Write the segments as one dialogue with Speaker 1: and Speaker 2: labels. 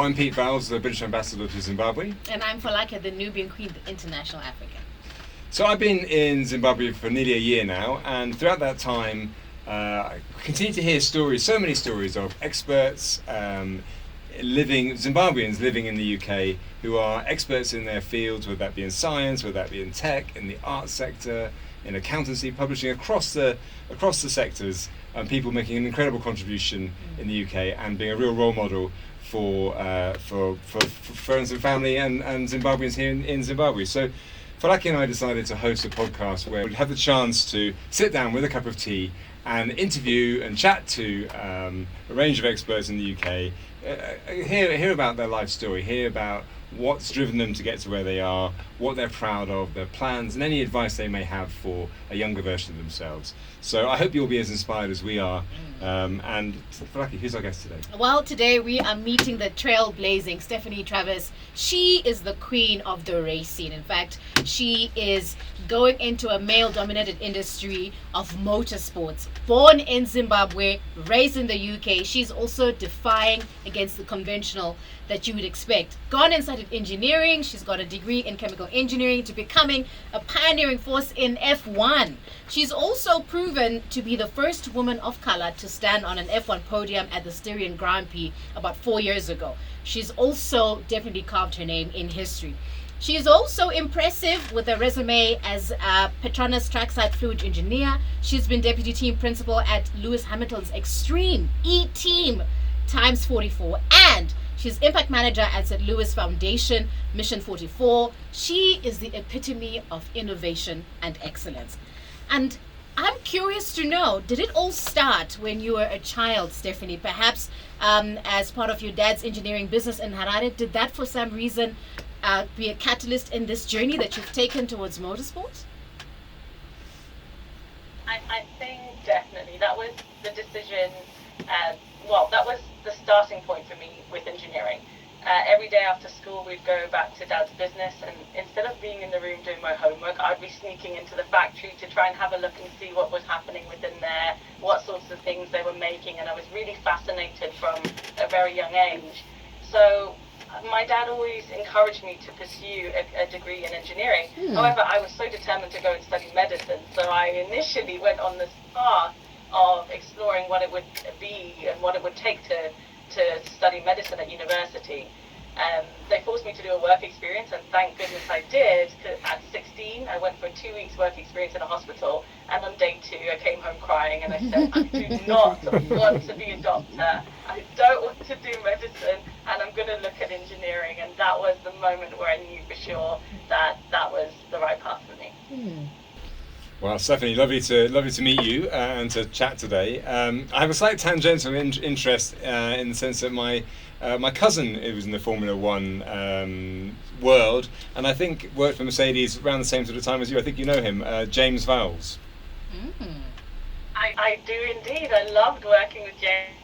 Speaker 1: So I'm Pete Valls, the British Ambassador to Zimbabwe.
Speaker 2: And I'm Falaka, the Nubian Queen, the International African.
Speaker 1: So I've been in Zimbabwe for nearly a year now, and throughout that time I continue to hear stories, so many stories of experts, Zimbabweans living in the UK who are experts in their fields, whether that be in science, whether that be in tech, in the arts sector, in accountancy, publishing, across the sectors, and people making an incredible contribution in the UK and being a real role model for friends and family and Zimbabweans here in Zimbabwe. So Falaki and I decided to host a podcast where we'd have the chance to sit down with a cup of tea and interview and chat to a range of experts in the UK, hear about their life story, hear about what's driven them to get to where they are, what they're proud of, their plans, and any advice they may have for a younger version of themselves. So I hope you'll be as inspired as we are. And Falaki, who's our guest today?
Speaker 2: Well, today we are meeting the trailblazing Stephanie Travers. She is the queen of the race scene. In fact, she is going into a male-dominated industry of motorsports. Born in Zimbabwe, raised in the UK, she's also defying against the conventional that you would expect. Gone and studied engineering. She's got a degree in chemical engineering to becoming a pioneering force in F1. She's also proven to be the first woman of color to stand on an F1 podium at the Styrian Grand Prix about 4 years ago. She's also definitely carved her name in history. She is also impressive with a resume as a PETRONAS trackside fluid engineer. She's been deputy team principal at Lewis Hamilton's Extreme E-Team times 44, and she's impact manager at St. Louis Foundation Mission 44. She is the epitome of innovation and excellence. And I'm curious to know, did it all start when you were a child, Stephanie? Perhaps as part of your dad's engineering business in Harare? Did that for some reason be a catalyst in this journey that you've taken towards motorsport?
Speaker 3: I think definitely that was the decision. That was the starting point for me with engineering. Every day after school, we'd go back to Dad's business, and instead of being in the room doing my homework, I'd be sneaking into the factory to try and have a look and see what was happening within there, what sorts of things they were making, and I was really fascinated from a very young age. So my dad always encouraged me to pursue a degree in engineering. However, I was so determined to go and study medicine, so I initially went on this path of exploring what it would be and what it would take to study medicine at university. They forced me to do a work experience, and thank goodness I did. At 16, I went for a 2 weeks work experience in a hospital, and on day 2, I came home crying, and I said, I do not want to be a doctor. I don't want to do medicine, and I'm going to look at engineering. And that was the moment where I knew for sure that that was the right path for me.
Speaker 1: Well, Stephanie, lovely to meet you and to chat today. I have a slight tangential interest in the sense that my cousin was in the Formula One world, and I think worked for Mercedes around the same sort of time as you. I think you know him, James Vowles.
Speaker 3: I do indeed. I loved working with James.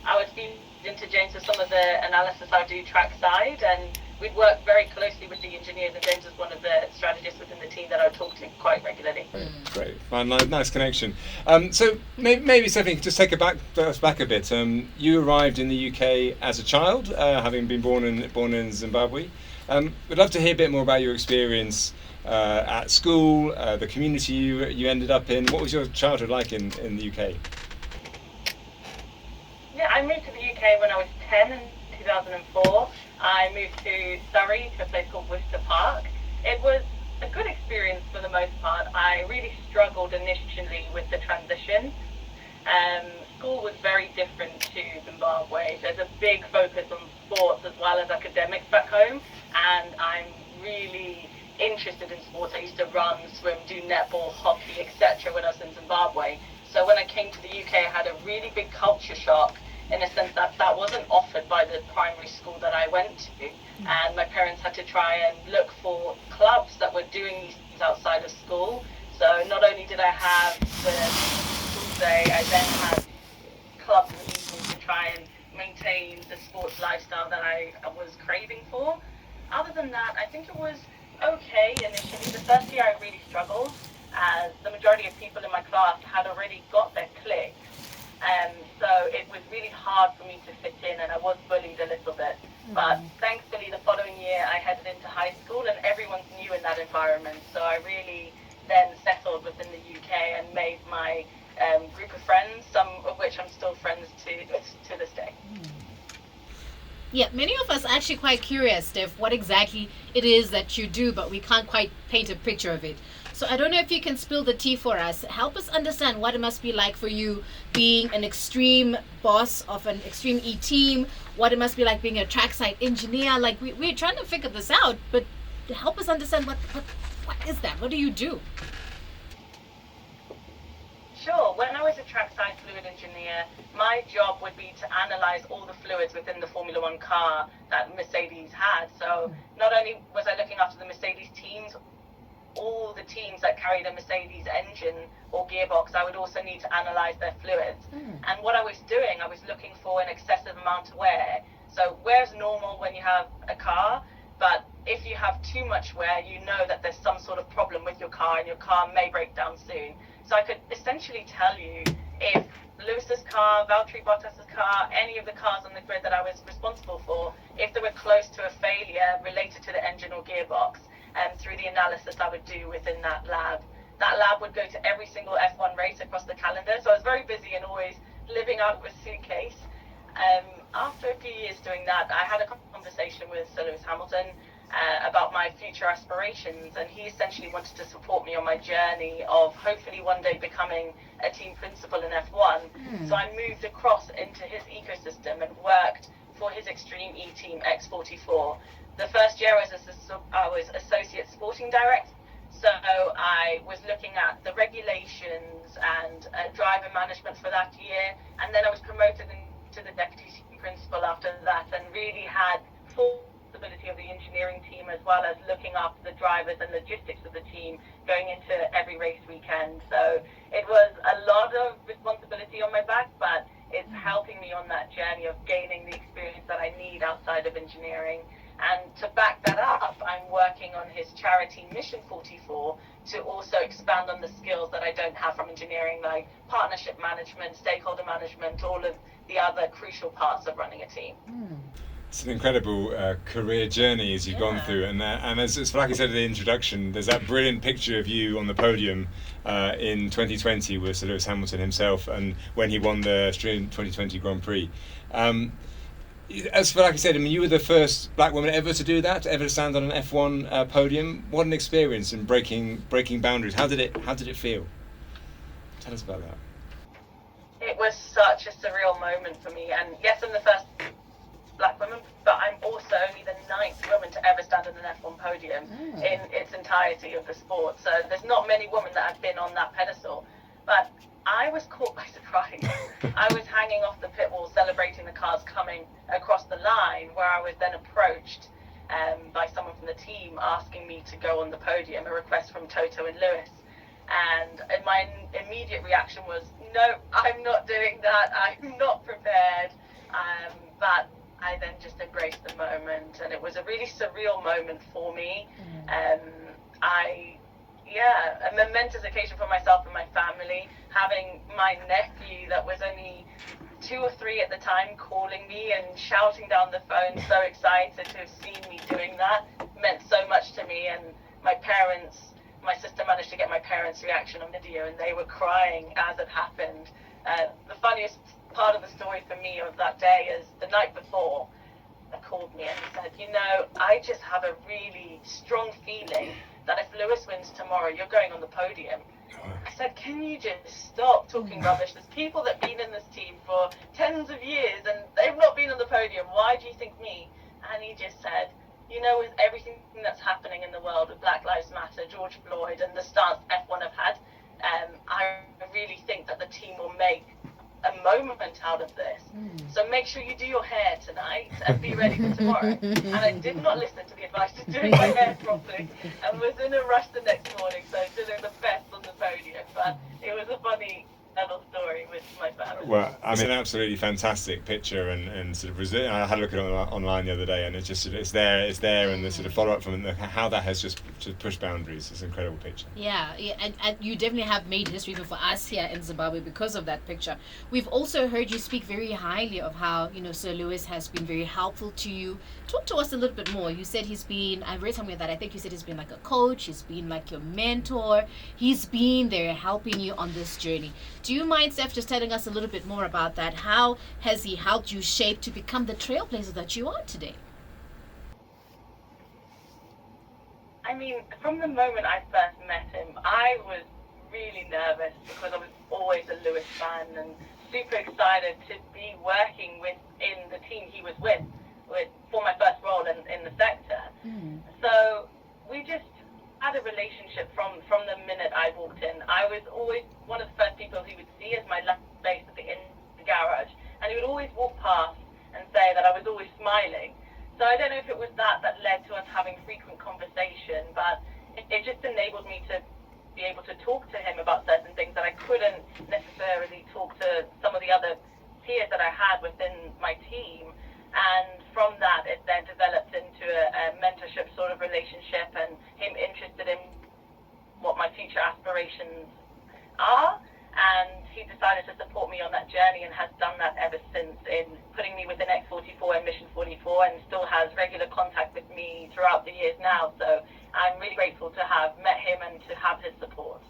Speaker 3: I would feed into James for some of the analysis I do trackside, and we'd work very closely with the engineers, and James was one of the strategists within the team that I would talk to quite regularly.
Speaker 1: Great, fine, nice connection. So maybe Stephanie, just take us back a bit. You arrived in the UK as a child, having been born in Zimbabwe. We'd love to hear a bit more about your experience at school, the community you ended up in. What was your childhood like in the UK?
Speaker 3: Yeah, I moved to the UK when I was 10 in 2004. I moved to Surrey, to a place called Worcester Park. It was a good experience for the most part. I really struggled initially with the transition. School was very different to Zimbabwe. There's a big focus on sports as well as academics back home, and I'm really interested in sports. I used to run, swim, do netball, hockey, etc. when I was in Zimbabwe. So when I came to the UK, I had a really big culture shock, in a sense that wasn't offered by the primary school that I went to. And my parents had to try and look for clubs that were doing these things outside of school. So not only did I have the school day, I then had clubs and meetings to try and maintain the sports lifestyle that I was craving for. Other than that, I think it was okay initially. The first year I really struggled, as the majority of people in my class had already got their clique. So it was really hard for me to fit in, and I was bullied a little bit. But environment. So I really then settled within the UK and made my group of friends, some of which I'm still friends to this day.
Speaker 2: Yeah, many of us are actually quite curious, Steph, what exactly it is that you do, but we can't quite paint a picture of it. So I don't know if you can spill the tea for us. Help us understand what it must be like for you being an extreme boss of an extreme E-team, what it must be like being a trackside engineer. Like, we're trying to figure this out, but help us understand what is that? What do you do?
Speaker 3: Sure. When I was a trackside fluid engineer, my job would be to analyze all the fluids within the Formula One car that Mercedes had. So not only was I looking after the Mercedes teams, all the teams that carried a Mercedes engine or gearbox, I would also need to analyze their fluids. And what I was doing, I was looking for an excessive amount of wear. So wear's normal when you have a car, but if you have too much wear, you know that there's some sort of problem with your car and your car may break down soon. So I could essentially tell you if Lewis's car, Valtteri Bottas's car, any of the cars on the grid that I was responsible for, if they were close to a failure related to the engine or gearbox, through the analysis I would do within that lab. That lab would go to every single F1 race across the calendar, so I was very busy and always living out of a suitcase. After a few years doing that, I had a conversation with Sir Lewis Hamilton about my future aspirations, and he essentially wanted to support me on my journey of hopefully one day becoming a team principal in F1. So I moved across into his ecosystem and worked for his Extreme E team X44. The first year I was associate sporting director, so I was looking at the regulations and driver management for that year, and then I was promoted into the deputy team principal after that, and really had full responsibility of the engineering team as well as looking after the drivers and logistics of the team going into every race weekend. So it was a lot of responsibility on my back, but it's helping me on that journey of gaining the experience that I need outside of engineering. And to back that up, I'm working on his charity Mission 44 to also expand on the skills that I don't have from engineering, like partnership management, stakeholder management, all of the other crucial parts of running a team.
Speaker 1: It's an incredible career journey as you've gone through, and as like I said in the introduction, there's that brilliant picture of you on the podium in 2020 with Sir Lewis Hamilton himself, and when he won the Australian 2020 Grand Prix. As for, like I said, I mean, you were the first black woman ever to do that, ever to stand on an F1 podium. What an experience in breaking boundaries. How did it feel? Tell us about that.
Speaker 3: It was such a surreal moment for me, and yes, I'm the first black woman, but I'm also only the 9th woman to ever stand on an F1 podium in its entirety of the sport. So there's not many women that have been on that pedestal. But I was caught by surprise. I was hanging off the pit wall celebrating the cars coming across the line, where I was then approached by someone from the team asking me to go on the podium, a request from Toto and Lewis. And my immediate reaction was, no, I'm not doing that. I'm not prepared. But I then just embraced the moment, and it was a really surreal moment for me. A momentous occasion for myself and my family, having my nephew that was only 2 or 3 at the time calling me and shouting down the phone, so excited to have seen me doing that, meant so much to me. And my sister managed to get my parents' reaction on video, and they were crying as it happened. The funniest part of the story for me of that day is the night before, they called me and said, I just have a really strong feeling that if Lewis wins tomorrow, you're going on the podium. I said, can you just stop talking rubbish? There's people that have been in this team for tens of years and they've not been on the podium. Why do you think me? And he just said, with everything that's happening in the world with Black Lives Matter, George Floyd, and the stance F1 have had, I really think that the team will make a moment out of this. So make sure you do your hair tonight and be ready for tomorrow. And I did not listen to the advice of doing my hair properly and was in a rush the next morning, so doing the best on the podium. But it was a funny level story with my family.
Speaker 1: Well, I mean, it's an absolutely fantastic picture, and sort of I had a look at it online the other day, and it's just it's there, and the sort of follow up from it, how that has just pushed boundaries. It's an incredible picture.
Speaker 2: Yeah, and you definitely have made history for us here in Zimbabwe because of that picture. We've also heard you speak very highly of how, Sir Lewis has been very helpful to you. Talk to us a little bit more. You said I read somewhere that I think you said he's been like a coach, he's been like your mentor, he's been there helping you on this journey. Do you mind, Steph, just telling us a little bit more about that? How has he helped you shape to become the trailblazer that you are today?
Speaker 3: I mean, from the moment I first met him, I was really nervous because I was always a Lewis fan and super excited to be working in the team he was with for my first role in the sector. So we just had a relationship from the minute I walked in. I was always one of the first people he would see as my last base at the garage, and he would always walk past and say that I was always smiling. So I don't know if it was that led to us having frequent conversation, but it just enabled me to be able to talk to him about certain things that I couldn't necessarily talk to some of the other peers that I had within my team. And from that, it then developed into a mentorship sort of relationship, and him interested in what my future aspirations are. And he decided to support me on that journey and has done that ever since, in putting me within X44 and Mission 44, and still has regular contact with me throughout the years now. So I'm really grateful to have met him and to have his support.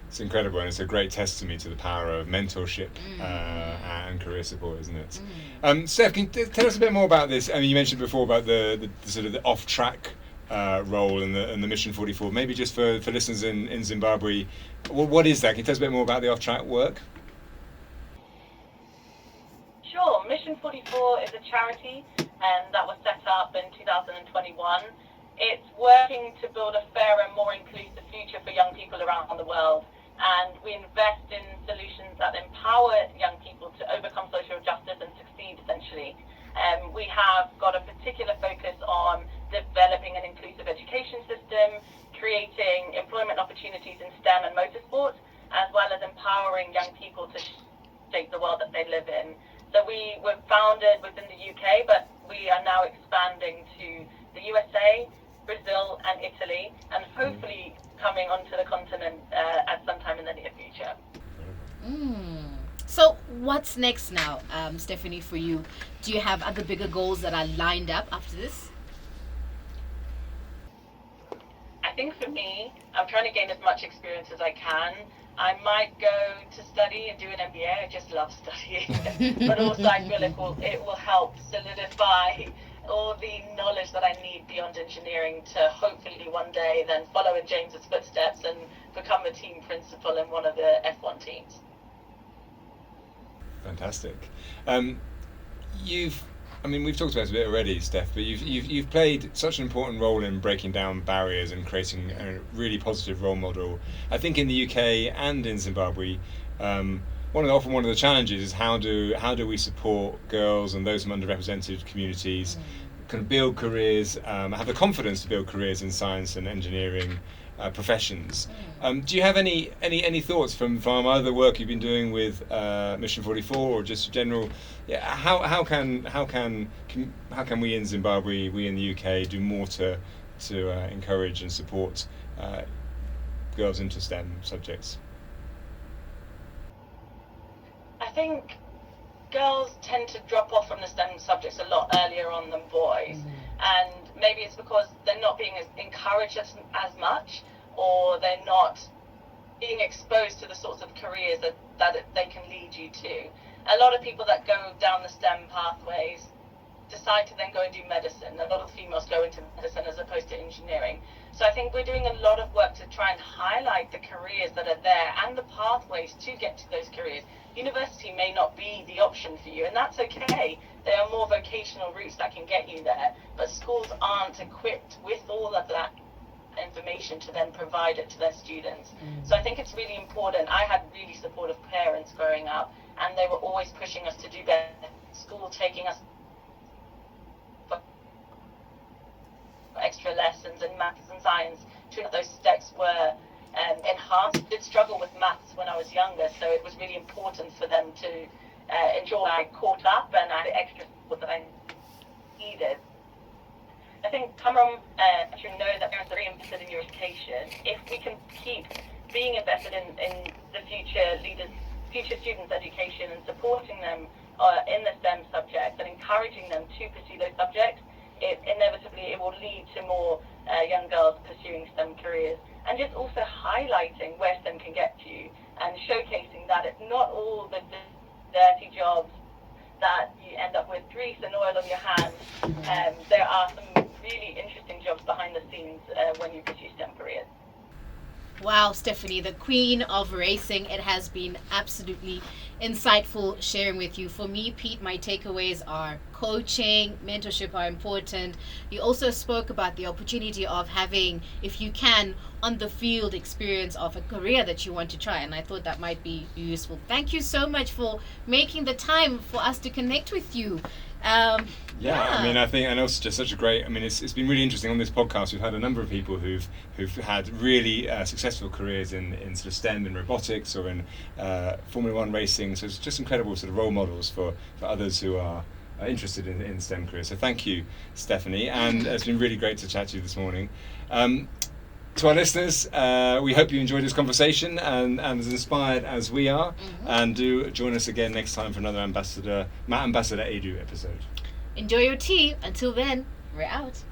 Speaker 1: It's incredible, and it's a great testimony to the power of mentorship and career support, isn't it? Steph, can you tell us a bit more about this? I mean, you mentioned before about the sort of the off-track role in the Mission 44. Maybe just for listeners in Zimbabwe, what is that? Can you tell us a bit more about the off-track work?
Speaker 3: Sure. Mission 44 is a charity, and that was set up in 2021. It's working to build a fairer, more inclusive future for young people around the world. And we invest in solutions that empower young people to overcome social justice and succeed, essentially. We have got a particular focus on developing an inclusive education system, creating employment opportunities in STEM and motorsports, as well as empowering young people to shape the world that they live in. So we were founded within the UK, but we are now expanding to the USA, Brazil and Italy, and hopefully coming onto the continent at some time in the near future.
Speaker 2: So what's next now, Stephannie, for you? Do you have other bigger goals that are lined up after this?
Speaker 3: I think for me, I'm trying to gain as much experience as I can. I might go to study and do an MBA. I just love studying. But also I feel it will help solidify all the knowledge that I need beyond engineering to hopefully one day then follow in James's footsteps and become a team principal in one of the F1 teams.
Speaker 1: Fantastic. We've talked about it a bit already, Steph, but you've played such an important role in breaking down barriers and creating a really positive role model. I think in the UK and in Zimbabwe, one of the challenges is how do we support girls and those from underrepresented communities kind of build careers, have the confidence to build careers in science and engineering professions. Do you have any thoughts from either work you've been doing with Mission 44 or just general? Yeah, how can we in Zimbabwe, we in the UK, do more to encourage and support girls into STEM subjects?
Speaker 3: I think girls tend to drop off from the STEM subjects a lot earlier on than boys, and maybe it's because they're not being encouraged as much, or they're not being exposed to the sorts of careers that they can lead you to. A lot of people that go down the STEM pathways decide to then go and do medicine. A lot of females go into medicine as opposed to engineering. So I think we're doing a lot of work to try and highlight the careers that are there and the pathways to get to those careers. University may not be the option for you, and that's okay. There are more vocational routes that can get you there, but schools aren't equipped with all of that information to then provide it to their students. So I think it's really important. I had really supportive parents growing up, and they were always pushing us to do better. School taking us for extra lessons in maths and science to those subjects were enhanced. I did struggle with maths when I was younger, so it was really important for them to ensure I caught up and I had extra support that I needed. I think Cameron should know that parents are very invested in your education. If we can keep being invested in the future students' education and supporting them in the STEM subjects and encouraging them to pursue those subjects, it will lead to more young girls pursuing STEM careers. And just also highlighting where STEM can get you and showcasing that it's not all the dirty jobs that you end up with grease and oil on your hands. There are some really interesting jobs behind the scenes when you pursue STEM careers.
Speaker 2: Wow, Stephanie, the queen of racing. It has been absolutely insightful sharing with you. For me, Pete, my takeaways are coaching, mentorship are important. You also spoke about the opportunity of having, if you can, on the field experience of a career that you want to try, and I thought that might be useful. Thank you so much for making the time for us to connect with you.
Speaker 1: I mean, I think, and also just such a great, I mean, it's been really interesting on this podcast. We've had a number of people who've had really successful careers in sort of STEM and robotics or in Formula One racing. So it's just incredible sort of role models for others who are interested in STEM careers. So thank you, Stephanie, and it's been really great to chat to you this morning. To our listeners, we hope you enjoyed this conversation and as inspired as we are. And do join us again next time for another Matt Ambassador Edu episode.
Speaker 2: Enjoy your tea. Until then, we're out.